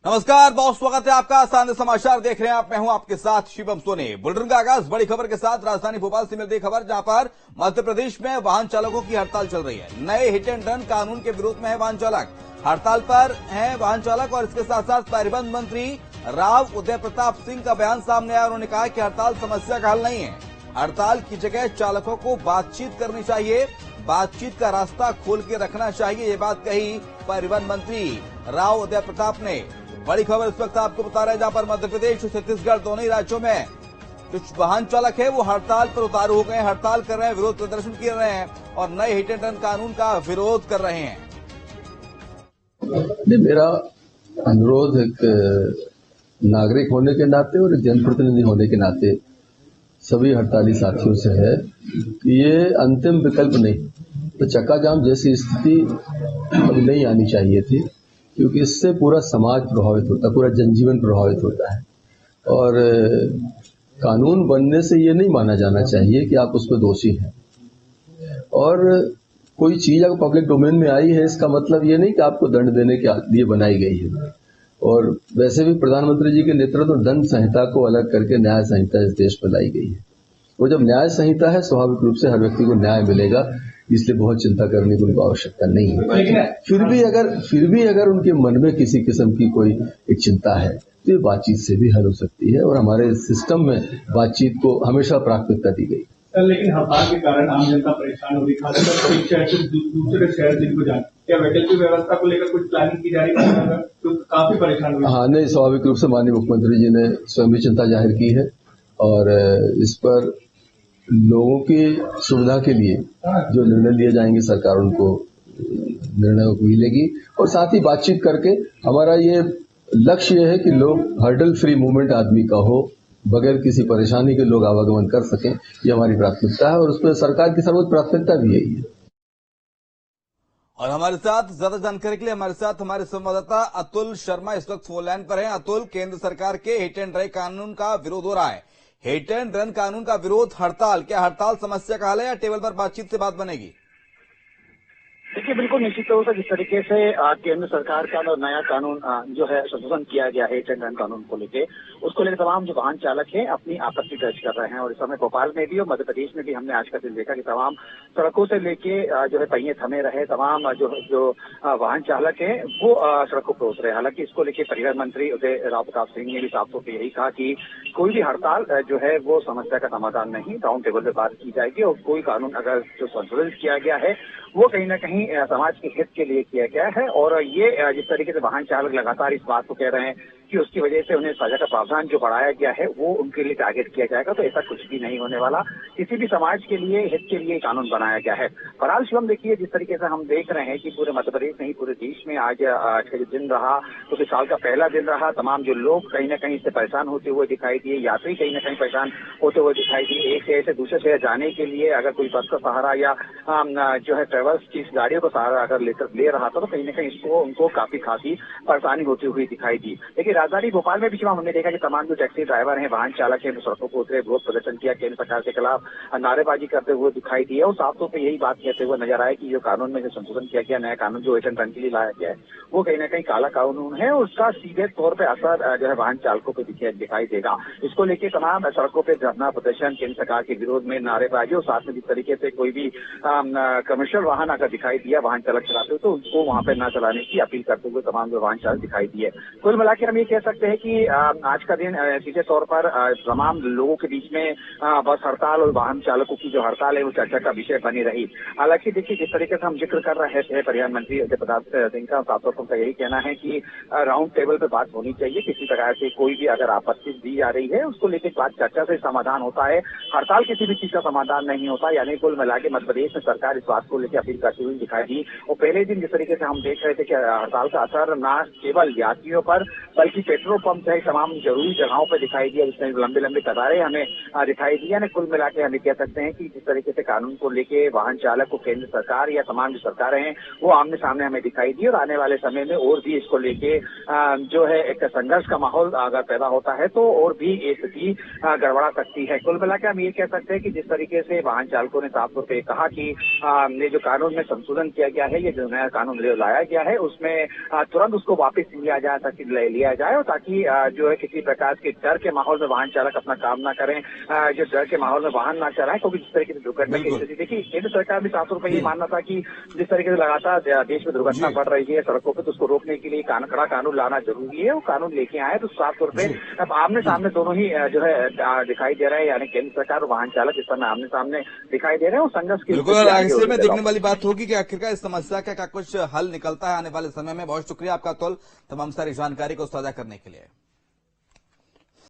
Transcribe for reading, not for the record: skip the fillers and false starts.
नमस्कार, बहुत स्वागत है आपका। आसान समाचार देख रहे हैं आप, मैं हूं आपके साथ शिवम सोनी। बुलेटिन का आगाज बड़ी खबर के साथ राजधानी भोपाल से मिल रही खबर, जहां पर मध्य प्रदेश में वाहन चालकों की हड़ताल चल रही है। नए हिट एंड रन कानून के विरोध में है वाहन चालक, हड़ताल पर है वाहन चालक। और इसके साथ साथ परिवहन मंत्री राव उदय प्रताप सिंह का बयान सामने आया। उन्होंने कहा कि हड़ताल समस्या का हल नहीं है, हड़ताल की जगह चालकों को बातचीत करनी चाहिए, बातचीत का रास्ता खोल के रखना चाहिए। ये बात कही परिवहन मंत्री राव उदय प्रताप ने। बड़ी खबर इस वक्त आपको बता रहे हैं, जहां पर मध्य प्रदेश और छत्तीसगढ़ दोनों ही राज्यों में कुछ वाहन चालक है वो हड़ताल पर उतारू हो गए, हड़ताल कर रहे हैं, विरोध प्रदर्शन कर रहे हैं और नए हिट एंड रन कानून का विरोध कर रहे हैं। मेरा अनुरोध एक नागरिक होने के नाते और एक जनप्रतिनिधि होने के नाते सभी हड़ताली साथियों से है कि ये अंतिम विकल्प नहीं, तो चक्का जाम जैसी स्थिति अभी नहीं आनी चाहिए थी, क्योंकि इससे पूरा समाज प्रभावित होता है, पूरा जनजीवन प्रभावित होता है। और कानून बनने से ये नहीं माना जाना चाहिए कि आप उसमें दोषी हैं। और कोई चीज अगर पब्लिक डोमेन में आई है, इसका मतलब ये नहीं कि आपको दंड देने के लिए बनाई गई है। और वैसे भी प्रधानमंत्री जी के नेतृत्व में दंड संहिता को अलग करके न्याय संहिता इस देश में लाई गई है। वो जब न्याय संहिता है, स्वाभाविक रूप से हर व्यक्ति को न्याय मिलेगा, इसलिए बहुत चिंता करने की उनको आवश्यकता नहीं है। फिर भी अगर उनके मन में किसी किस्म की कोई एक चिंता है, तो ये बातचीत से भी हल हो सकती है। और हमारे सिस्टम में बातचीत को हमेशा प्राथमिकता दी गई। लेकिन हड़ताल के कारण आम जनता परेशान हो रही, खासकर एक शहर से दूसरे शहर जिनको जाना, क्या वैकल्पिक व्यवस्था को लेकर कुछ प्लानिंग की जा रही है? तो काफी परेशान हुई। हाँ, नहीं, स्वाभाविक रूप से माननीय मुख्यमंत्री जी ने स्वयं भी चिंता जाहिर की है और इस पर लोगों की सुविधा के लिए जो निर्णय लिए जाएंगे, सरकार उनको निर्णयों को मिलेगी। और साथ ही बातचीत करके हमारा ये लक्ष्य है कि लोग हर्डल फ्री मूवमेंट आदमी का हो, बगैर किसी परेशानी के लोग आवागमन कर सकें, ये हमारी प्राथमिकता है और उस पर सरकार की सर्वोच्च प्राथमिकता भी यही है। और हमारे साथ ज्यादा जानकारी के लिए हमारे साथ हमारे संवाददाता अतुल शर्मा इस वक्त फोन लाइन पर हैं। अतुल, केंद्र सरकार के हिट एंड रन कानून का विरोध हो रहा है, हिट एंड रन कानून का विरोध, हड़ताल, क्या हड़ताल समस्या का हल है या टेबल पर बातचीत से बात बनेगी? देखिए, बिल्कुल निश्चित तौर से जिस तरीके से केंद्र सरकार का नया कानून जो है संशोधन किया गया है हिट एंड रन कानून को लेके, उसको लेकर तमाम जो वाहन चालक हैं अपनी आपत्ति दर्ज कर रहे हैं। और इस समय भोपाल में भी और मध्य प्रदेश में भी हमने आज का दिन देखा कि तमाम सड़कों से लेके जो है पहिए थमे रहे, तमाम जो वाहन चालक हैं वो सड़कों पर उतरे। हालांकि इसको लेके परिवहन मंत्री उदय राव प्रताप सिंह ने भी साफ तौर पर यही कहा कि कोई भी हड़ताल जो है वो समस्या का समाधान नहीं, राउंड टेबल पर बात की जाएगी और कोई कानून अगर जो संशोधित किया गया है वो कहीं ना कहीं समाज के हित के लिए किया गया है। और ये जिस तरीके से वाहन चालक लगातार इस बात को कह रहे हैं कि उसकी वजह से उन्हें सजा का प्रावधान जो बढ़ाया गया है वो उनके लिए टारगेट किया जाएगा, तो ऐसा कुछ भी नहीं होने वाला। किसी भी समाज के लिए, हित के लिए कानून बनाया गया है। बहरहाल शिवम, देखिए जिस तरीके से हम देख रहे हैं कि पूरे मध्य प्रदेश नहीं पूरे देश में आज का जो दिन रहा तो इस साल का पहला दिन रहा। तमाम जो लोग कहीं ना कहीं इससे परेशान होते हुए दिखाई दिए, यात्री कहीं ना कहीं परेशाान होते हुए दिखाई दिए। एक शहर से दूसरे शहर जाने के लिए अगर कोई बस का सहारा या जो है ट्रेवल्स की गाड़ियों का सहारा अगर ले रहा था तो कहीं ना कहीं इसको उनको काफी खासी परेशानी होती हुई दिखाई दी। लेकिन राजधानी भोपाल में भी हमने देखा कि तमाम जो टैक्सी ड्राइवर हैं, वाहन चालक हैं, वो सड़कों पर उतरे, विरोध प्रदर्शन किया, केंद्र सरकार के खिलाफ नारेबाजी करते हुए दिखाई दिए और साफ तौर पर यही बात कहते हुए नजर आए कि जो कानून में जो संशोधन किया गया, नया कानून जो हिट एंड रन के लिए लाया गया है वो कहीं ना कहीं काला कानून है और उसका सीधे तौर पर असर जो है वाहन चालकों पर दिखाई देगा। इसको लेकर तमाम सड़कों पर धरना प्रदर्शन, केंद्र सरकार के विरोध में नारेबाजी और साथ में जिस तरीके से कोई भी कमर्शियल वाहन अगर दिखाई दिया वाहन चालक चलाते हो तो उनको वहां पर न चलाने की अपील करते हुए तमाम जो वाहन चालक दिखाई दिए। कुल मिलाकर हम ये कह सकते हैं कि आज का दिन सीधे तौर पर तमाम लोगों के बीच में बस हड़ताल और वाहन चालकों की जो हड़ताल है वो चर्चा का विषय बनी रही। हालांकि देखिए जिस तरीके से हम जिक्र कर रहे थे परिवहन मंत्री उदय प्रताप सिंह का, साफ तौर पर यही कहना है कि राउंड टेबल पर बात होनी चाहिए। किसी प्रकार से कोई भी अगर आपत्ति दी जा रही है उसको लेकर बात चर्चा से समाधान होता है, हड़ताल किसी भी चीज का समाधान नहीं होता। यानी कुल मिला के मध्य प्रदेश में सरकार इस बात को लेकर अपील करती हुई दिखाई दी। और पहले दिन जिस तरीके से हम देख रहे थे कि हड़ताल का असर न केवल यात्रियों पर बल्कि बाकी पेट्रोल पंप है, तमाम जरूरी जगहों पर दिखाई दिया, जिसमें लंबी लंबी कतारें हमें दिखाई दी। यानी कुल मिला के हम कह सकते हैं कि जिस तरीके से कानून को लेके वाहन चालक को केंद्र सरकार या तमाम जो सरकारें हैं वो आमने सामने हमें दिखाई दी, और आने वाले समय में और भी इसको लेके जो है एक संघर्ष का माहौल अगर पैदा होता है तो और भी स्थिति गड़बड़ा सकती है। कुल मिलाकर हम ये कह सकते हैं कि जिस तरीके से वाहन चालकों ने साफ तौर पर कहा कि ये जो कानून में संशोधन किया गया है, ये जो नया कानून लाया गया है, उसमें तुरंत उसको वापस लिया जाए, ताकि लिया जाए, और ताकि जो है किसी प्रकार के डर के माहौल में वाहन चालक अपना काम ना करें, जो डर के माहौल में वाहन ना चलाएं, क्योंकि जिस तरीके से दुर्घटना की स्थिति देखिए, केंद्र सरकार भी साफ तौर पर ये मानना था कि जिस तरीके से लगातार देश में दुर्घटना बढ़ रही है सड़कों पर, तो उसको रोकने के लिए कड़ा कानून लाना जरूरी है। वो कानून लेके आए तो साफ तौर पर अब आमने सामने दोनों ही जो है दिखाई दे रहे हैं, यानी केंद्र सरकार और वाहन चालक इस समय आमने सामने दिखाई दे रहे हैं, और संघर्ष की बिल्कुल ऐसे में देखने वाली बात होगी कि आखिरकार इस समस्या का कुछ हल निकलता है आने वाले समय में। बहुत शुक्रिया आपका तुल तमाम सारी जानकारी को साझा करने के लिए।